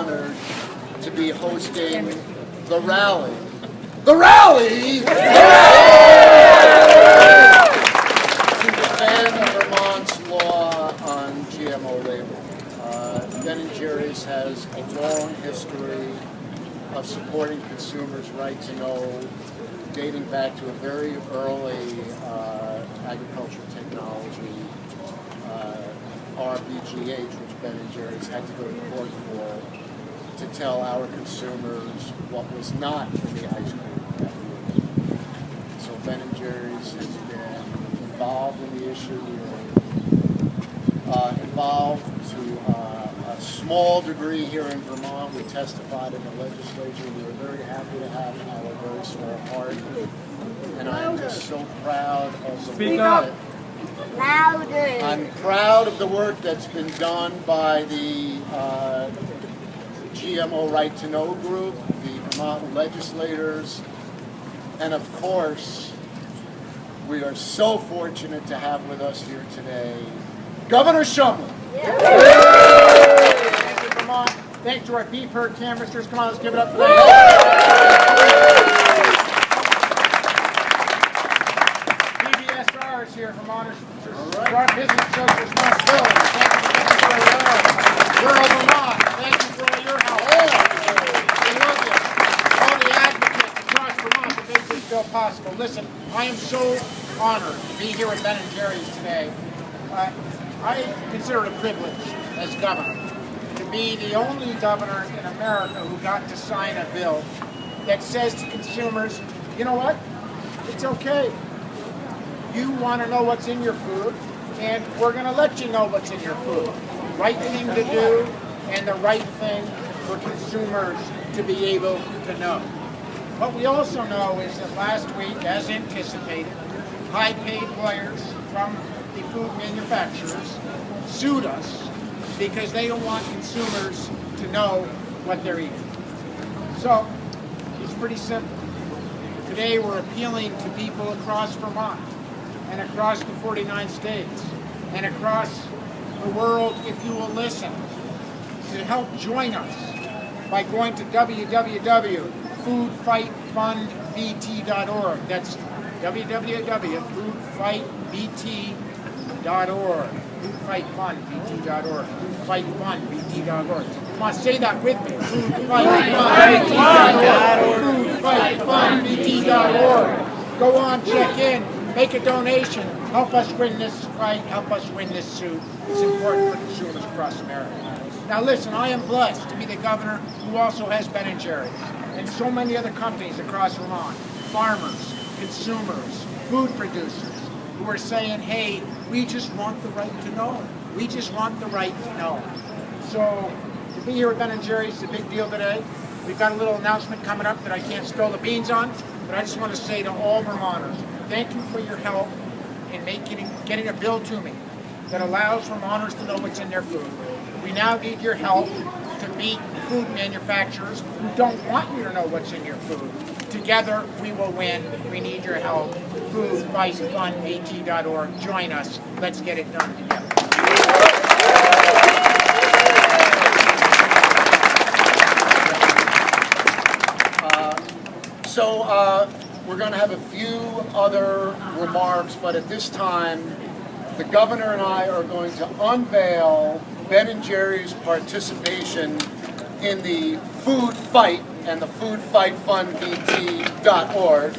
honored to be hosting the rally. The rally! The rally! To defend Vermont's law on GMO labeling. Ben & Jerry's has a long history of supporting consumers' right to know, dating back to a very early agricultural technology, RBGH, which Ben & Jerry's had to go to court for, to tell our consumers what was not in the ice cream that we were eating. So Ben & Jerry's has been involved in the issue, involved to a small degree here in Vermont. We testified in the legislature. We were very happy to have our very small part. And I'm just so proud of the Speak up. Louder. I'm proud of the work that's been done by the GMO Right to Know group, the Vermont legislators, and of course, we are so fortunate to have with us here today Governor Shumlin. Thank you, Vermont. Thanks to our P-PERD canvassers. Come on, let's give it up for them. BBSR is here, Vermonters. For our business social responsibility. Thank you for your help. Rural Vermont, thank you for all your help. All the advocates across Vermont that made this bill possible. Listen, I am so honored to be here with Ben & Jerry's today. I consider it a privilege as governor to be the only governor in America who got to sign a bill that says to consumers, you know what, it's okay. You want to know what's in your food, and we're going to let you know what's in your food. Right thing to do, and the right thing for consumers to be able to know. What we also know is that last week, as anticipated, high-paid lawyers from the food manufacturers sued us because they don't want consumers to know what they're eating. So, it's pretty simple. Today we're appealing to people across Vermont and across the 49 states and across the world, if you will listen, to help join us by going to www.foodfightfundvt.org. That's www.foodfightvt.org. Foodfightfundvt.org. Foodfightfundvt.org. Come on, say that with me. Foodfightfundvt.org. Foodfightfundvt.org. Go on, check in, make a donation, help us win this fight, help us win this suit. It's important for consumers across America. Now listen, I am blessed to be the governor who also has Ben & Jerry's and so many other companies across Vermont, farmers, consumers, food producers, who are saying, hey, we just want the right to know. We just want the right to know. So to be here with Ben & Jerry's is a big deal today. We've got a little announcement coming up that I can't spill the beans on, but I just want to say to all Vermonters, thank you for your help in getting a bill to me that allows Vermonters to know what's in their food. We now need your help to beat food manufacturers who don't want you to know what's in your food. Together, we will win. We need your help. Foodfightfundvt.org. Join us. Let's get it done together. We're going to have a few other remarks, but at this time, the governor and I are going to unveil Ben & Jerry's participation in the food fight and the foodfightfundvt.org.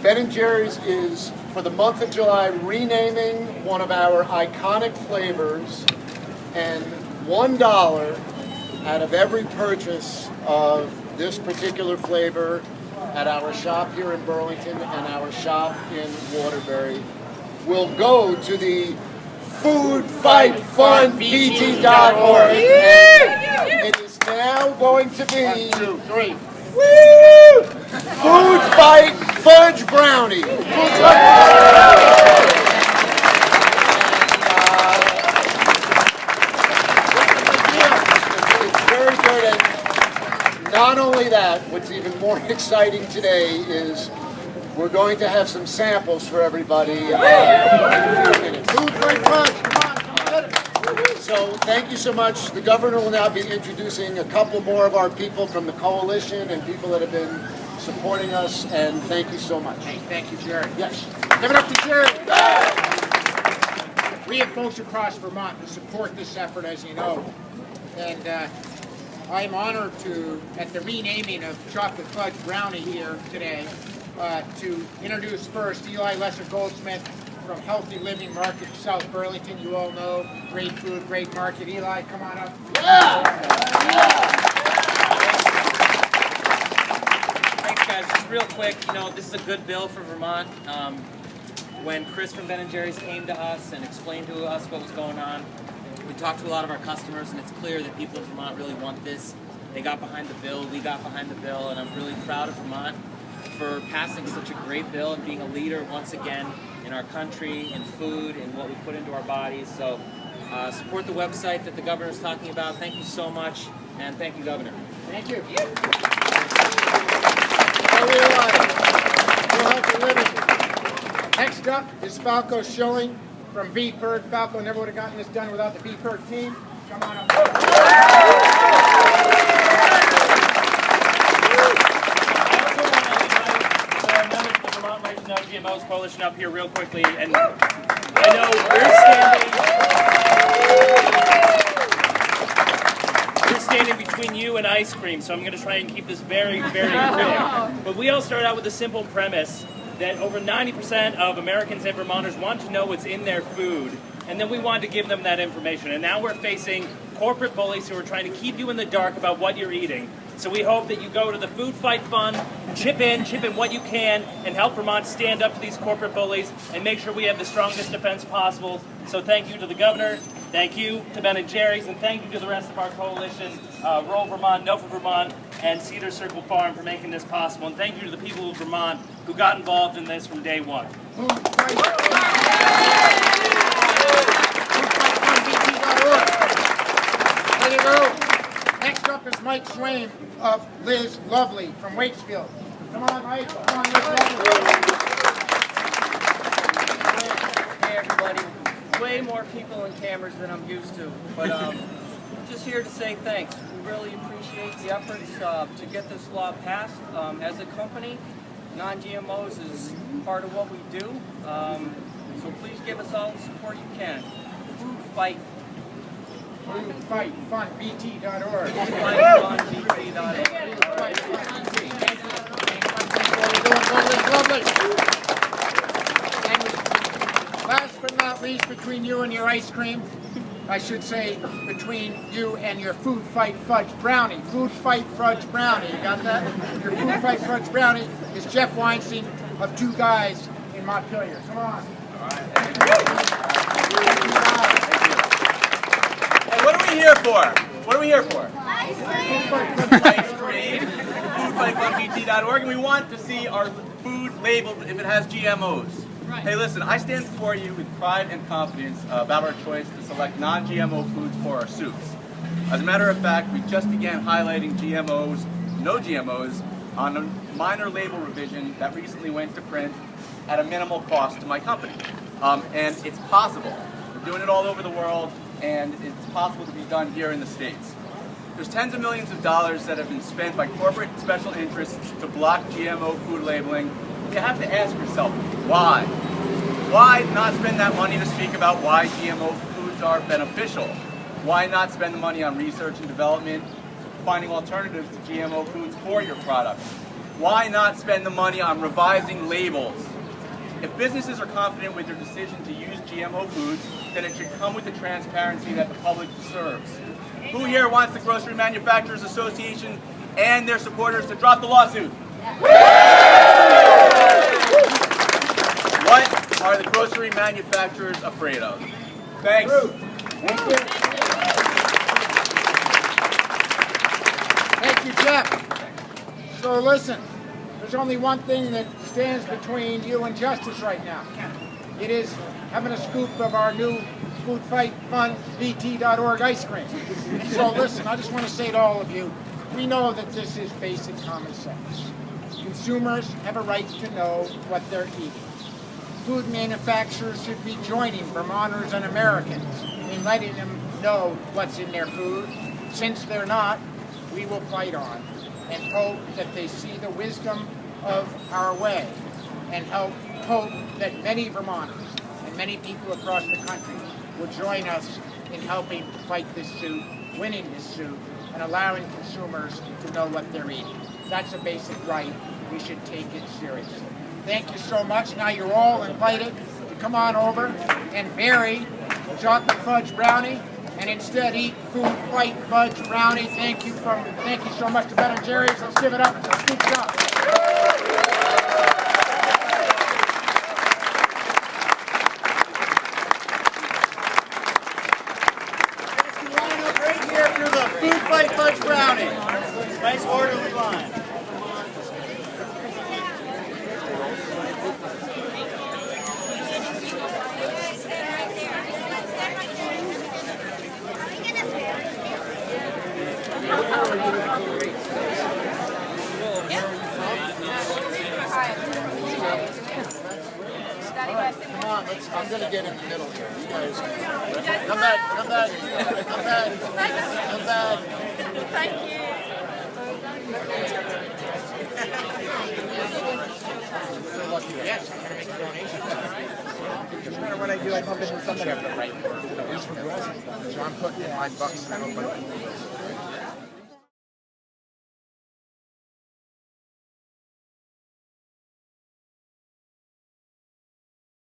Ben & Jerry's is, for the month of July, renaming one of our iconic flavors, and $1 out of every purchase of this particular flavor at our shop here in Burlington and our shop in Waterbury will go to the foodfightfundvt.org. It is now going to be 1, 2, 3. Woo! Food Fight Fudge Brownie. It's very good. And not only that, what's even more exciting today is we're going to have some samples for everybody in a few minutes. Food Fight Fudge, come on, get it. So thank you so much. The governor will now be introducing a couple more of our people from the coalition and people that have been supporting us, and thank you so much. Hey, thank you, Jerry. Yes. Give it up to Jerry. We have folks across Vermont who support this effort, as you know. And I am honored to, at the renaming of Chocolate Fudge Brownie here today, to introduce first Eli Lesser-Goldsmith from Healthy Living Market, South Burlington. You all know, great food, great market. Eli, come on up. Thanks, guys. Just real quick, you know, this is a good bill for Vermont. When Chris from Ben & Jerry's came to us and explained to us what was going on, we talked to a lot of our customers, and it's clear that people of Vermont really want this. They got behind the bill, we got behind the bill, and I'm really proud of Vermont for passing such a great bill and being a leader once again in our country, in food, in what we put into our bodies. So support the website that the governor's talking about. Thank you so much, and thank you, Governor. Thank you. Healthy Living. Next up is Falco Shumlin from VPIRG. Falco never would have gotten this done without the VPIRG team. Come on up. So our members of the Vermont Rights No GMOs Coalition up here real quickly, and I know we're standing between you and ice cream, so I'm going to try and keep this very, very quick. But we all start out with a simple premise that over 90% of Americans and Vermonters want to know what's in their food, and then we want to give them that information. And now we're facing corporate bullies who are trying to keep you in the dark about what you're eating. So we hope that you go to the Food Fight Fund, chip in what you can, and help Vermont stand up to these corporate bullies and make sure we have the strongest defense possible. So thank you to the governor, thank you to Ben & Jerry's, and thank you to the rest of our coalition, Roll Vermont, NOFA Vermont, and Cedar Circle Farm for making this possible. And thank you to the people of Vermont who got involved in this from day one. There you go. Next up is Mike Swain of Liz Lovely from Waitsfield. Come on, Mike. Come on, Liz Lovely. Hey everybody, way more people and cameras than I'm used to, but just here to say thanks. We really appreciate the efforts to get this law passed. As a company, non-GMOs is part of what we do, so please give us all the support you can. Food Fight. Food Fight Fun, BT.org. Last but not least, between you and your ice cream, I should say between you and your Food Fight Fudge Brownie. Food Fight Fudge Brownie, you got that? Your Food Fight Fudge Brownie is Jeff Weinstein of Two Guys in Montpelier. Come on. All right. Hey, what are we here for? What are we here for? Ice cream. Ice cream. FoodFightFunBT.org, and we want to see our food labeled if it has GMOs. Right. Hey, listen, I stand before you with pride and confidence about our choice to select non-GMO foods for our soups. As a matter of fact, we just began highlighting GMOs, no GMOs, on a minor label revision that recently went to print at a minimal cost to my company. And it's possible. We're doing it all over the world, and it's possible to be done here in the States. There's tens of millions of dollars that have been spent by corporate special interests to block GMO food labeling. You have to ask yourself, why? Why not spend that money to speak about why GMO foods are beneficial? Why not spend the money on research and development, finding alternatives to GMO foods for your products? Why not spend the money on revising labels? If businesses are confident with their decision to use GMO foods, then it should come with the transparency that the public deserves. Who here wants the Grocery Manufacturers Association and their supporters to drop the lawsuit? What are the grocery manufacturers afraid of? Thanks. Thank you. Thank you, Jeff. So listen, there's only one thing that stands between you and justice right now. It is having a scoop of our new Food Fight Fun BT.org ice cream. So listen, I just want to say to all of you, we know that this is basic common sense. Consumers have a right to know what they're eating. Food manufacturers should be joining Vermonters and Americans in letting them know what's in their food. Since they're not, we will fight on and hope that they see the wisdom of our way, and hope that many Vermonters and many people across the country will join us in helping fight this suit, winning this suit, and allowing consumers to know what they're eating. That's a basic right. We should take it seriously. Thank you so much. Now you're all invited to come on over and vary the chocolate fudge brownie and instead eat Food Fight Fudge Brownie. Thank you so much to Ben & Jerry's. Let's give it up for Scoop Shop. Line up right here for the Food Fight Fudge Brownie. Nice orderly line. Come on, I'm going to get in the middle here. You guys, come back. Thank you. Yes, I'm going to make a donation. No matter what I do, I bump into somebody. So I'm putting in my bucks.